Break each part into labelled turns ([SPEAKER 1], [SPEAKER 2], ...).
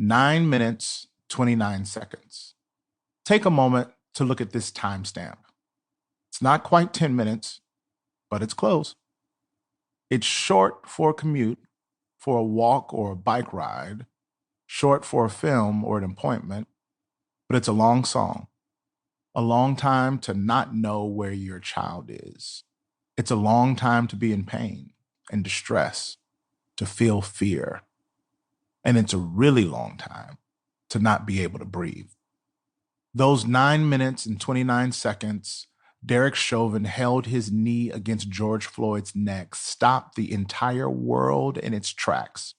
[SPEAKER 1] 9 minutes, 29 seconds. Take a moment to look at this timestamp. It's not quite 10 minutes, but it's close. It's short for a commute, for a walk or a bike ride, short for a film or an appointment, but it's a long song, a long time to not know where your child is. It's a long time to be in pain and distress, to feel fear. And it's a really long time to not be able to breathe. Those 9 minutes and 29 seconds, Derek Chauvin held his knee against George Floyd's neck, stopped the entire world in its tracks.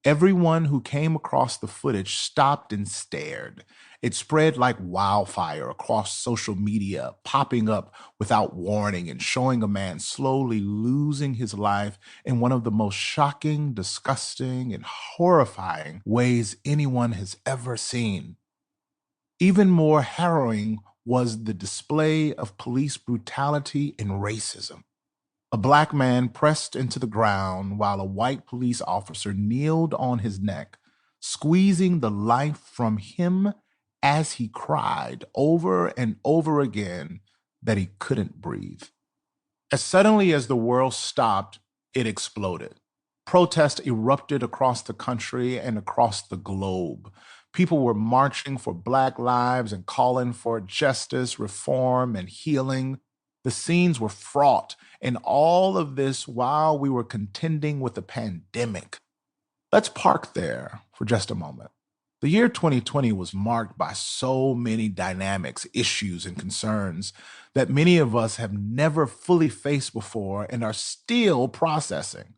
[SPEAKER 1] Everyone who came across the footage stopped and stared. It spread like wildfire across social media, popping up without warning and showing a man slowly losing his life in one of the most shocking, disgusting, and horrifying ways anyone has ever seen. Even more harrowing was the display of police brutality and racism. A Black man pressed into the ground while a white police officer kneeled on his neck, squeezing the life from him as he cried over and over again that he couldn't breathe. As suddenly as the world stopped, it exploded. Protests erupted across the country and across the globe. People were marching for Black lives and calling for justice, reform, and healing. The scenes were fraught, and all of this while we were contending with the pandemic. Let's park there for just a moment. The year 2020 was marked by so many dynamics, issues, and concerns that many of us have never fully faced before and are still processing.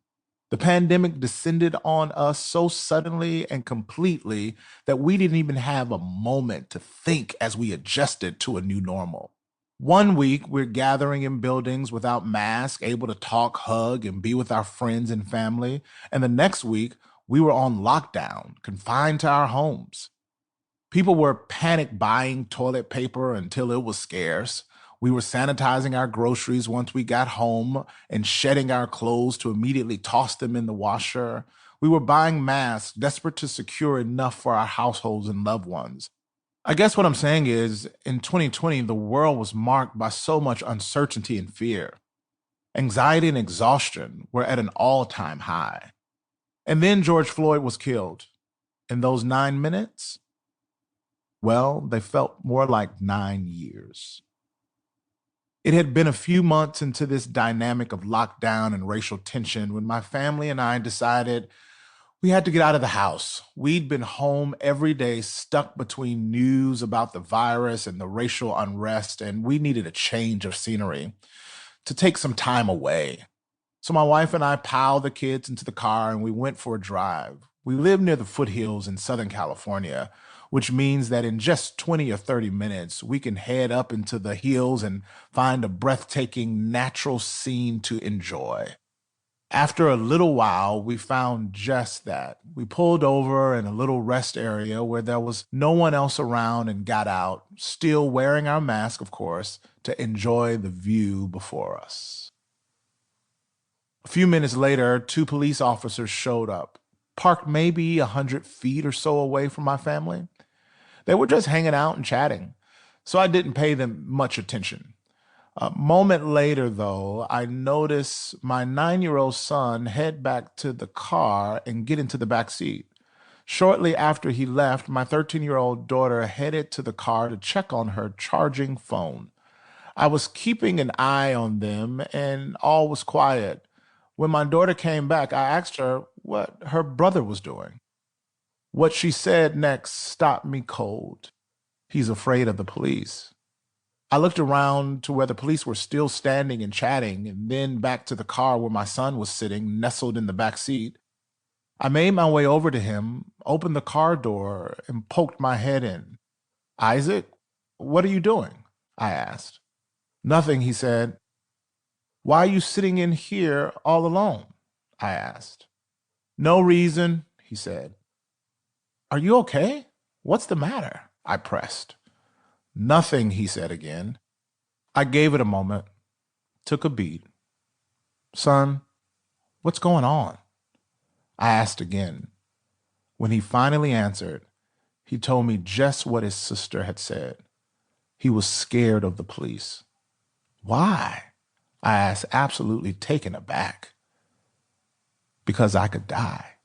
[SPEAKER 1] The pandemic descended on us so suddenly and completely that we didn't even have a moment to think as we adjusted to a new normal. One week, we're gathering in buildings without masks, able to talk, hug, and be with our friends and family. And the next week, we were on lockdown, confined to our homes. People were panic buying toilet paper until it was scarce. We were sanitizing our groceries once we got home and shedding our clothes to immediately toss them in the washer. We were buying masks, desperate to secure enough for our households and loved ones. I guess what I'm saying is, in 2020, the world was marked by so much uncertainty and fear. Anxiety and exhaustion were at an all-time high. And then George Floyd was killed. In those 9 minutes, well, they felt more like 9 years. It had been a few months into this dynamic of lockdown and racial tension when my family and I decided we had to get out of the house. We'd been home every day, stuck between news about the virus and the racial unrest, and we needed a change of scenery to take some time away. So my wife and I piled the kids into the car and we went for a drive. We live near the foothills in Southern California, which means that in just 20 or 30 minutes, we can head up into the hills and find a breathtaking natural scene to enjoy. After a little while, we found just that. We pulled over in a little rest area where there was no one else around and got out, still wearing our mask, of course, to enjoy the view before us. A few minutes later, 2 police officers showed up, parked maybe 100 feet or so away from my family. They were just hanging out and chatting, so I didn't pay them much attention. A moment later, though, I noticed my 9-year-old son head back to the car and get into the back seat. Shortly after he left, my 13-year-old daughter headed to the car to check on her charging phone. I was keeping an eye on them, and all was quiet. When my daughter came back, I asked her what her brother was doing. What she said next stopped me cold. He's afraid of the police. I looked around to where the police were still standing and chatting, and then back to the car where my son was sitting, nestled in the back seat. I made my way over to him, opened the car door, and poked my head in. "Isaac, what are you doing?" I asked. "Nothing," he said. "Why are you sitting in here all alone?" I asked. "No reason," he said. "Are you okay? What's the matter?" I pressed. "Nothing," he said again. I gave it a moment, took a beat. "Son, what's going on?" I asked again. When he finally answered, he told me just what his sister had said. He was scared of the police. Why? I asked, absolutely taken aback. Because I could die.